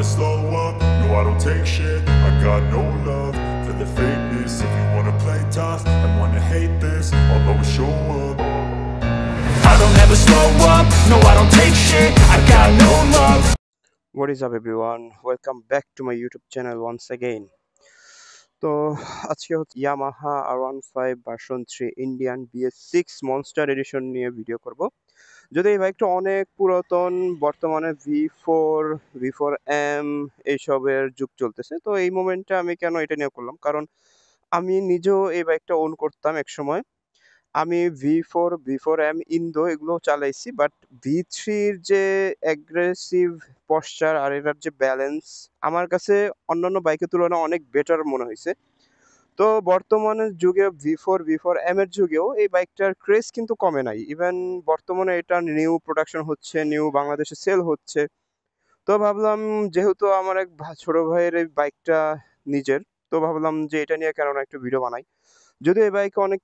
never slow up, no I don't take shit. I got no love for the fakeness. If you wanna play tough and wanna hate this, I'll always show up. I don't ever slow up, no I don't take shit. I got no love. What is up everyone, welcome back to my YouTube channel once again. তো আজকে হচ্ছে Yamaha R15 version 3 Indian BS6 monster edition নিয়ে video করব। যদি এই বাইকটা অনেক পুরাতন, বর্তমানে V4 V4M এইসবের যুগ চলতেছে, তো এই মোমেন্টে আমি কেন এটা নিয়ে করলাম, কারণ আমি নিজেও এই বাইকটা ওন করতাম এক সময়। আমি V4 V4M ইন্দো এগুলো চালাইছি, বাট V3-র যে অ্যাগ্রেসিভ পশ্চার আর এটার যে ব্যালেন্স আমার কাছে অন্যান্য বাইকের তুলনায় অনেক বেটার মনে হয়েছে। তো বর্তমানে যুগে V4 V4M এর যুগেও এই বাইকটার ক্রেজ কিন্তু কমে নাই। ইভেন বর্তমানে এটা নিউ প্রোডাকশন হচ্ছে, নিউ বাংলাদেশে সেল হচ্ছে। তো ভাবলাম যেহেতু আমার এক ছোট ভাইয়ের এই বাইকটা নিজের, তো ভাবলাম যে এটা নিয়ে কেননা একটু ভিডিও বানাই। যদিও এই বাইকে অনেক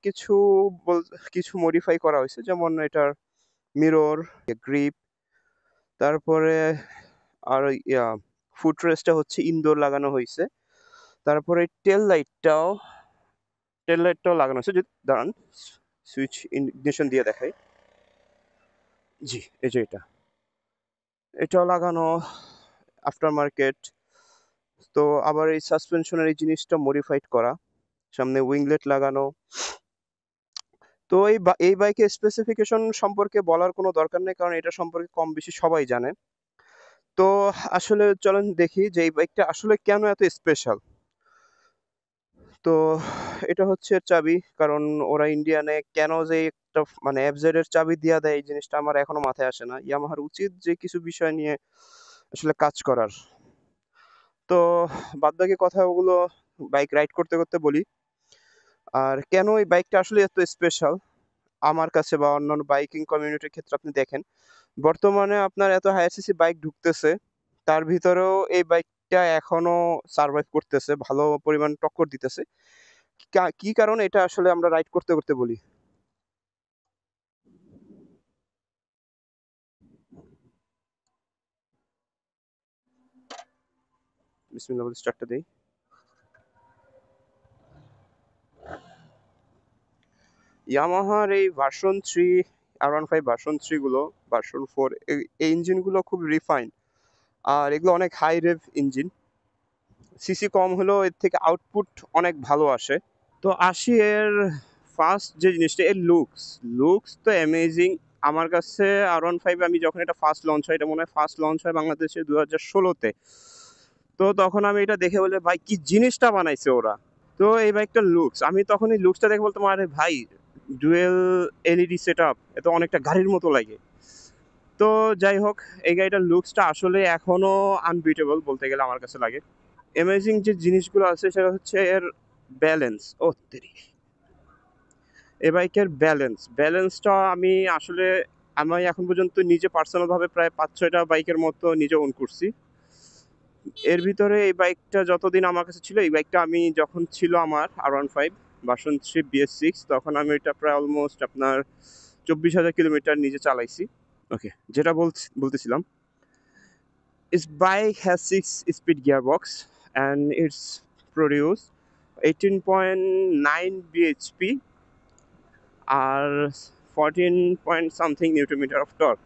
কিছু মডিফাই করা হয়েছে, যেমন এটার মিরর, গ্রিপ, তারপরে আর ফুট রেস্টটা হচ্ছে ইনডোর লাগানো হয়েছে। তারপরে টেল লাইটটাও লাগানো হয়েছে। যদি দাঁড়ান সুইচ ইগনিশন দিয়ে দেখাই, জি এই যে এটাও লাগানো আফটার মার্কেট। তো আবার এই সাসপেনশনের এই জিনিসটা মডিফাইড করা, সামনে উইংলেট লাগানো। তো এই বাইকের স্পেসিফিকেশন সম্পর্কে বলার কোনো দরকার নেই, কারণ এটা সম্পর্কে কম বেশি সবাই জানে। তো আসলে চলেন দেখি যে এই বাইকটা আসলে কেন এত স্পেশাল। তো এটা হচ্ছে চাবি, কারণ ওরা ইন্ডিয়ানে কেন যে একটা মানে এফজেড এর চাবি দিয়া দেয় এই জিনিসটা আমার এখনো মাথায় আসে না। ইয়ামাহার উচিত যে কিছু বিষয় নিয়ে আসলে কাজ করার। তো বাদবাকি কথাগুলো বাইক রাইড করতে করতে বলি। আর কেন এই বাইকটা আসলে এত স্পেশাল আমার কাছে বা অন্যান্য বাইকিং কমিউনিটির ক্ষেত্রে, আপনি দেখেন বর্তমানে আপনার এত হাই সিসি বাইক ঢুকতেছে, তার ভিতরেও এই বাইকটা এখনো সার্ভাইভ করতেছে, ভালো পরিমাণ টক্কর দিতেছে। কি কারণে এটা আসলে আমরা রাইড করতে করতে বলি। বিসমিল্লাহ বলে স্টার্টটা দেই। ইয়ামাহার এই ভার্সন 3, R15 ভার্সন 3 গুলো, ভার্সন 4 এই ইঞ্জিনগুলো খুব রিফাইন, আর এগুলো অনেক হাই রেভ ইঞ্জিন। সিসি কম হলেও এর থেকে আউটপুট অনেক ভালো আসে। তো আসি এর ফার্স্ট যে জিনিসটা, এর লুকস তো অ্যামেজিং আমার কাছে। R15 আমি যখন এটা ফার্স্ট লঞ্চ হয়, এটা মনে হয় ফার্স্ট লঞ্চ হয় বাংলাদেশে 2016-তে। তো তখন আমি এটা দেখে বলে ভাই কি জিনিসটা বানাইছে ওরা। তো এই বাইকটার লুকস, আমি তখন এই লুকসটা দেখে বলতাম আরে ভাই ডুয়েল এলইডি সেট আপ, এ তো অনেকটা গাড়ির মতো লাগে। তো যাই হোক, এই গাড়িটার লুকসটা আসলে এখনো আনবিটেবল বলতে গেলে আমার কাছে লাগে। অ্যামেজিং যে জিনিসগুলো আছে সেটা হচ্ছে এর ব্যালেন্স। ও তেরি, এই বাইকের ব্যালেন্সটা আমি এখন পর্যন্ত নিজে পার্সোনালভাবে প্রায় 5-6টা বাইকের মতো নিজে ওন করছি। এর ভিতরে এই বাইকটা যতদিন আমার কাছে ছিল, এই বাইকটা আমি যখন ছিল আমার R15 ভার্সন 3 BS6, তখন আমি এটা প্রায় অলমোস্ট আপনার 24,000 কিলোমিটার নিজে চালাইছি। ওকে, যেটা বলতেছিলাম, This bike has 6-speed gearbox and it's produce 18.9 bhp আর 14 point something newton metre of torque.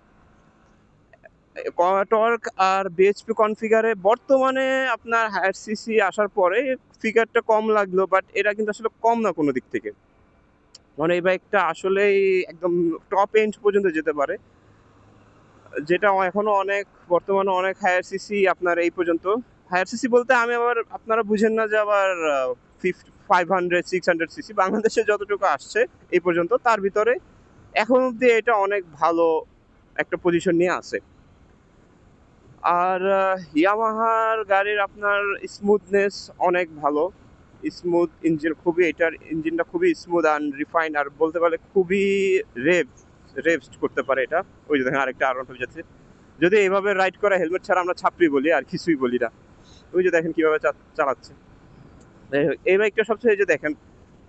Torque আর বিএইচপি কনফিগারে বর্তমানে আপনার হায়ার সিসি আসার পরে ফিগারটা কম লাগলো, বাট এটা কিন্তু আসলে কম না কোনো দিক থেকে। মানে এই বাইকটা আসলেই একদম টপ এন্ড পর্যন্ত যেতে পারে, যেটা এখনো বর্তমানে অনেক হায়ার সিসি আপনার এই পর্যন্ত। হায়ার সিসি বলতে আমি আবার, আপনারা বুঝেন না যে আবার 500-600 সিসি বাংলাদেশে যতটুকু আসছে এই পর্যন্ত, তার ভিতরে এখন অব্দি এটা অনেক ভালো একটা পজিশন নিয়ে আছে। আর ইয়ামাহার গাড়ির আপনার স্মুথনেস অনেক ভালো, স্মুথ ইঞ্জিন, এটার ইঞ্জিনটা খুবই স্মুথ অ্যান্ড রিফাইন, আর বলতে পারলে খুবই রেভড করতে পারে এটা। ওই যে দেখেন আরেকটা R15 যাচ্ছে, যদি এইভাবে রাইড করা, হেলমেট ছাড়া আমরা ছাপড়ি বলি আর কিছুই বলি না। ওই যে দেখেন কিভাবে চালাচ্ছে। এই বাইকটা সবচেয়ে, যে দেখেন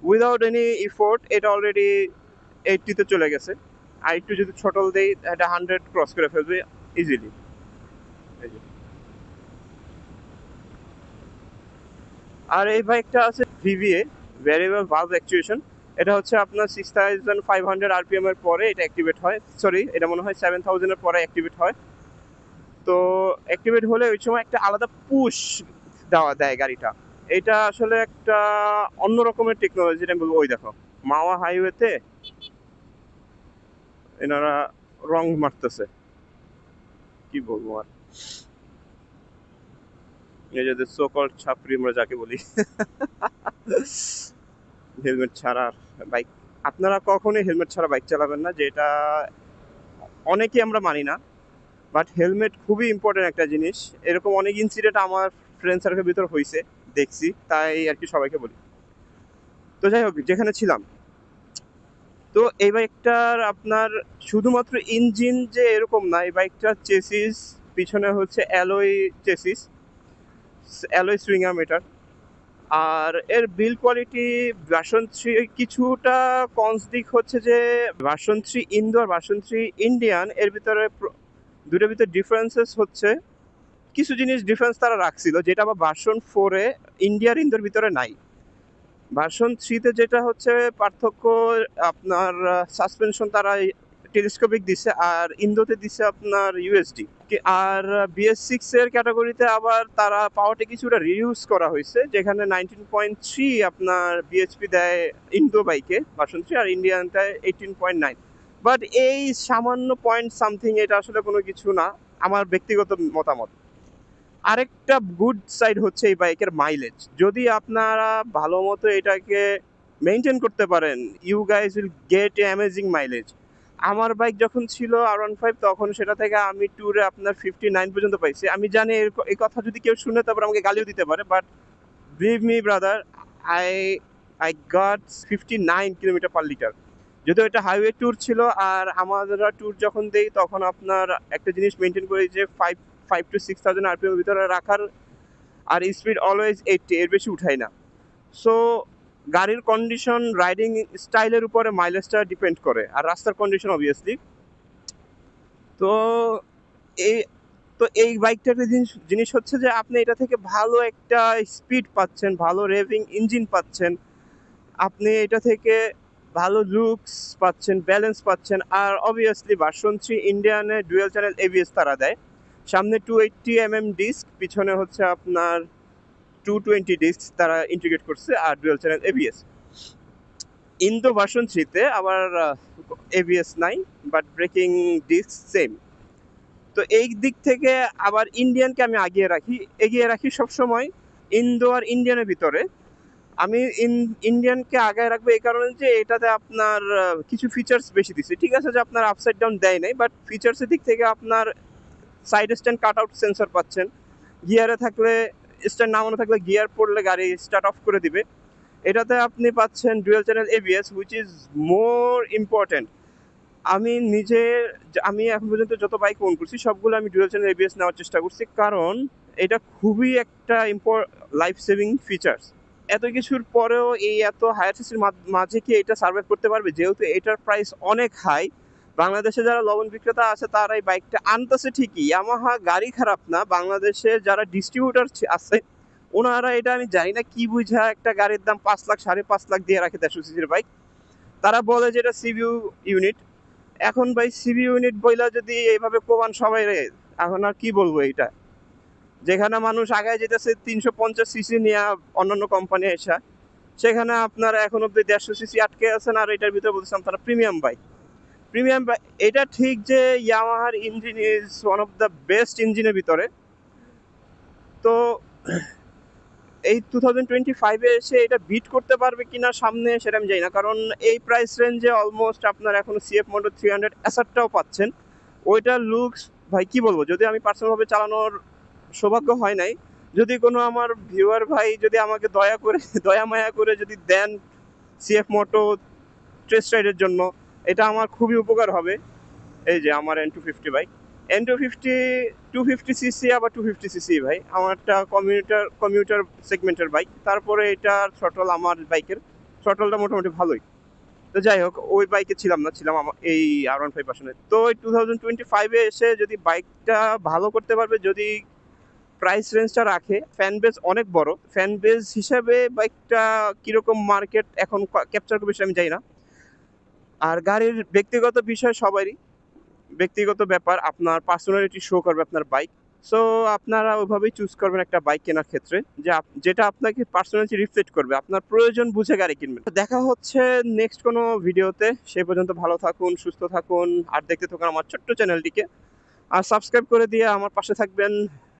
উইদাউট এনি ইফোর্ট এটা অলরেডি 80-তে চলে গেছে। আর একটু যদি ছোটল দেই, এটা 100 ক্রস করে ফেলবে ইজিলি। আর এই বাইকটা আছে ভিভিএ, ভ্যারিয়েবল ভালভ অ্যাকচুয়েশন। এটা হচ্ছে আপনার 6500 আরপিএম এর পরে এটা অ্যাক্টিভেট হয়, সরি এটা মনে হয় 7000 এর পরে অ্যাক্টিভেট হয়। তো অ্যাক্টিভেট হলে ওই সময় একটা আলাদা পুশ দেয় গাড়িটা। এটা আসলে একটা অন্য রকমের টেকনোলজি আমি বলবো। ওই দেখো মাওয়া হাইওয়েতে এনারা রং মারতেছে, কি বলবো আর, নিজেদের সোকল ছাপরি আমরা যাকে বলি। হেলমেট ছাড়া বাইক, আপনারা কখনোই হেলমেট ছাড়া বাইক চালাবেন না, যেটা অনেকেই আমরা মানি না, বাট হেলমেট খুবই ইম্পর্টেন্ট একটা জিনিস। এরকম অনেক ইনসিডেন্ট আমার ফ্রেন্ড সার্কেলের ভিতর হয়েছে, দেখছি, তাই আর কি সবাইকে বলি। তো যাই হোক, যেখানে ছিলাম, তো এই বাইকটার আপনার শুধুমাত্র ইঞ্জিন যে এরকম না, এই বাইকটার চেসিস পিছনে হচ্ছে alloy chassis, alloy swing arm. আর এর বিল্ড কোয়ালিটি ভার্সন 3 কিছুটা কনস দিক হচ্ছে যে ভার্সন 3 ইন্দো আর ভার্সন 3 ইন্ডিয়ান এর ভিতরে দুটোর ভিতরে ডিফারেন্সেস হচ্ছে, কিছু জিনিস ডিফারেন্স তারা রাখছিল যেটা আবার ভার্সন 4-এ ইন্ডিয়ার ইন্দোর ভিতরে নাই। ভার্সন 3-তে যেটা হচ্ছে পার্থক্য, আপনার সাসপেনশন তারা টেলিস্কোপিক দিছে, আর ইন্দোতে দিছে আপনার ইউএসডি। আর BS6 এর ক্যাটাগরিতে আবার তারা পাওয়ারটা কিছুটা রিডিউস করা হয়েছে, যেখানে 19.3 আপনার বিএইচপি দেয় ইন্দো বাইকে ভার্সন 3, আর ইন্ডিয়ানটায় 18.9। বাট এই সামান্য পয়েন্ট সামথিং, এটা আসলে কোনো কিছু না আমার ব্যক্তিগত মতামত। আরেকটা গুড সাইড হচ্ছে এই বাইকের মাইলেজ। যদি আপনারা ভালো মতো এটাকে মেনটেন করতে পারেন, you guys will get a amazing mileage. আমার বাইক যখন ছিল R15, তখন সেটা থেকে আমি ট্যুরে আপনার 59 পর্যন্ত পাইছি। আমি জানি এই কথা যদি কেউ শুনে তারপর আমাকে গালিও দিতে পারে, but believe me brother, I I got 59 kilometre per litre. যদিও এটা হাইওয়ে ট্যুর ছিল, আর আমরা ট্যুর যখন দেই তখন আপনার একটা জিনিস মেনটেন করি যে 5 to 6000 আরপিএম ভিতরে রাখার, আর স্পিড অলওয়েজ 80, এর বেশি উঠাই না। সো গাড়ির কন্ডিশন, রাইডিং স্টাইলের উপরে মাইলেজটা ডিপেন্ড করে, আর রাস্তার কন্ডিশন অবভিয়াসলি। তো এই এই বাইকটার জিনিস হচ্ছে যে আপনি এটা থেকে ভালো একটা স্পিড পাচ্ছেন, ভালো রেভিং ইঞ্জিন পাচ্ছেন, আপনি এটা থেকে ভালো লুকস পাচ্ছেন, ব্যালেন্স পাচ্ছেন। আর অবভিয়াসলি ভার্সন 3 ইন্ডিয়ানে ডুয়েল চ্যানেল এবিএস তারা দেয়, সামনে 280mm ডিস্ক, পিছনে হচ্ছে আপনার 220 ডিস্ক তারা ইন্টিগ্রেট করছে, আর dual channel ABS. Indo version 3-তে আবার এবিএস নাই, বাট ব্রেকিং ডিস্ক সেম। তো এই দিক থেকে আবার ইন্ডিয়ানকে আমি এগিয়ে রাখি সবসময় ইন্দো আর ইন্ডিয়ানের ভিতরে। আমি ইন্ডিয়ানকে আগায় রাখবো এই কারণে যে এটাতে আপনার কিছু ফিচার্স বেশি দিচ্ছে। ঠিক আছে যে আপনার আপসাইড ডাউন দেয় নাই, বাট ফিচার্সের দিক থেকে আপনার side stand cut out sensor পাচ্ছেন, গিয়ারে থাকলে স্ট্যান্ড নামানো থাকলে গিয়ার পড়লে গাড়ি স্টার্ট অফ করে দিবে। এটাতে আপনি পাচ্ছেন dual channel ABS, which is more important. আমি এখন পর্যন্ত যত বাইক ওন করছি সবগুলো আমি ডুয়েল চ্যানেল এবিএস নেওয়ার চেষ্টা করছি, কারণ এটা খুবই একটা লাইফ সেভিং ফিচার্স। এত কিছুর পরেও এই এত হায়ার সিসির মাঝে কি এটা সার্ভাইভ করতে পারবে? যেহেতু এটার প্রাইস অনেক হাই, বাংলাদেশে যারা লবণ বিক্রেতা আছে তারা এই বাইকটা আনতেছে ঠিকই, ইয়ামাহা গাড়ি খারাপ না, বাংলাদেশে যারা ডিস্ট্রিবিউটার আছে ওনারা, এটা আমি জানি না কি বুঝা একটা গাড়ির দাম 5 লাখ 5.5 লাখ দিয়ে রাখে 150 সিসির বাইক। তারা বলে যে এটা সিবিইউ ইউনিট। এখন ভাই সিবিইউ ইউনিট বইলা যদি এইভাবে কোবান সবাই রে, এখন আর কি বলবো। এটা যেখানে মানুষ আগায় যেতেছে 350 সিসি নিয়ে অন্যান্য কোম্পানি এসে, সেখানে আপনারা এখন অব্দি 150 সিসি আটকে আছেন, আর এটার ভিতরে বলতেছেন তারা প্রিমিয়াম বাইক। এটা ঠিক যে ইয়ামাহার engine is one of the best ইঞ্জিনের ভিতরে। তো এই 2025-এ এসে এটা বিট করতে পারবে কিনা সামনে সেটা আমি জানি না, কারণ এই প্রাইস রেঞ্জে অলমোস্ট আপনার এখন সিএফ মোটর 300 অ্যাসারটাও পাচ্ছেন। ওইটার লুকস ভাই কি বলবো, যদি আমি পার্সোনালভাবে চালানোর সৌভাগ্য হয় নাই, যদি কোনো আমার ভিউয়ার ভাই যদি আমাকে দয়া মায়া করে যদি দেন সিএফ মোটো টেস্ট রাইডের জন্য, এটা আমার খুবই উপকার হবে। এই যে আমার N250 বাইক, N250 250 সিসি, আবার 250 সিসি ভাই, আমারটা কমিউটার সেগমেন্টের বাইক। তারপরে এটার থ্রটল, আমার বাইকের থ্রটলটা মোটামুটি ভালোই। তো যাই হোক, ওই বাইকে ছিলাম আমার এই R15 আসনে। তো ওই 2025-এ এসে যদি বাইকটা ভালো করতে পারবে, যদি প্রাইস রেঞ্জটা রাখে, ফ্যান বেজ অনেক বড়। ফ্যান বেজ হিসাবে বাইকটা কীরকম মার্কেট এখন ক্যাপচার করবে সেটা আমি জানি না। আর গাড়ির ব্যক্তিগত বিষয় সবারই ব্যক্তিগত ব্যাপার, আপনার পার্সোনালিটি শো করবে আপনার বাইক। সো আপনারা ওইভাবেই চুজ করবেন একটা বাইক কেনার ক্ষেত্রে, যে যেটা আপনাকে পার্সোনালিটি রিফ্লেক্ট করবে, আপনার প্রয়োজন বুঝে গাড়ি কিনবেন। দেখা হচ্ছে নেক্সট কোনো ভিডিওতে, সে পর্যন্ত ভালো থাকুন, সুস্থ থাকুন, আর দেখতে থাকুন আমার ছোট্ট চ্যানেলটিকে। আর সাবস্ক্রাইব করে দিয়ে আমার পাশে থাকবেন।